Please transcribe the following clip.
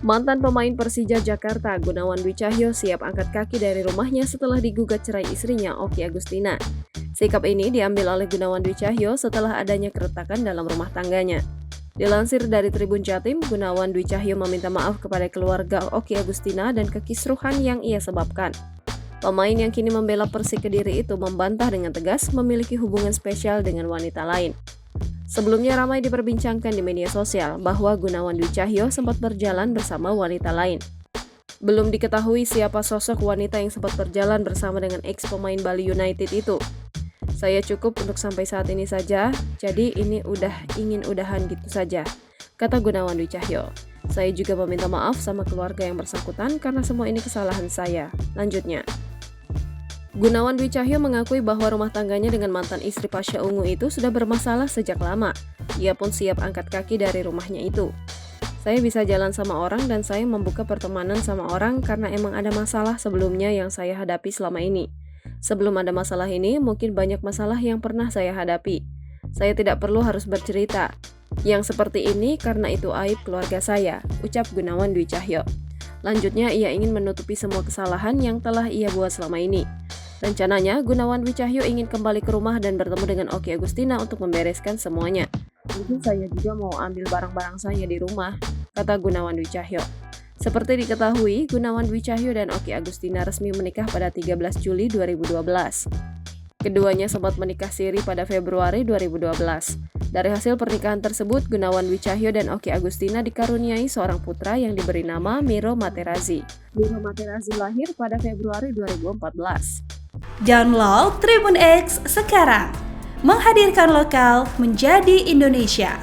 Mantan pemain Persija Jakarta, Gunawan Dwi Cahyo siap angkat kaki dari rumahnya setelah digugat cerai istrinya, Okky Agustina. Sikap ini diambil oleh Gunawan Dwi Cahyo setelah adanya keretakan dalam rumah tangganya. Dilansir dari Tribun Jatim, Gunawan Dwi Cahyo meminta maaf kepada keluarga Okky Agustina dan kekisruhan yang ia sebabkan. Pemain yang kini membela Persik Kediri itu membantah dengan tegas memiliki hubungan spesial dengan wanita lain. Sebelumnya ramai diperbincangkan di media sosial bahwa Gunawan Dwi Cahyo sempat berjalan bersama wanita lain. Belum diketahui siapa sosok wanita yang sempat berjalan bersama dengan ex pemain Bali United itu. Saya cukup untuk sampai saat ini saja, jadi ini ingin udahan gitu saja, kata Gunawan Dwi Cahyo. Saya juga meminta maaf sama keluarga yang bersangkutan karena semua ini kesalahan saya, lanjutnya. Gunawan Dwi Cahyo mengakui bahwa rumah tangganya dengan mantan istri Pasha Ungu itu sudah bermasalah sejak lama. Ia pun siap angkat kaki dari rumahnya itu. Saya bisa jalan sama orang dan saya membuka pertemanan sama orang karena emang ada masalah sebelumnya yang saya hadapi selama ini. Sebelum ada masalah ini, mungkin banyak masalah yang pernah saya hadapi. Saya tidak perlu harus bercerita. Yang seperti ini karena itu aib keluarga saya, ucap Gunawan Dwi Cahyo. Lanjutnya, ia ingin menutupi semua kesalahan yang telah ia buat selama ini. Rencananya, Gunawan Dwi Cahyo ingin kembali ke rumah dan bertemu dengan Okky Agustina untuk membereskan semuanya. Mungkin saya juga mau ambil barang-barang saya di rumah, kata Gunawan Dwi Cahyo. Seperti diketahui, Gunawan Dwi Cahyo dan Okky Agustina resmi menikah pada 13 Juli 2012. Keduanya sempat menikah siri pada Februari 2012. Dari hasil pernikahan tersebut, Gunawan Dwi Cahyo dan Okky Agustina dikaruniai seorang putra yang diberi nama Miro Materazzi. Miro Materazzi lahir pada Februari 2014. Download Tribun X sekarang, menghadirkan lokal menjadi Indonesia.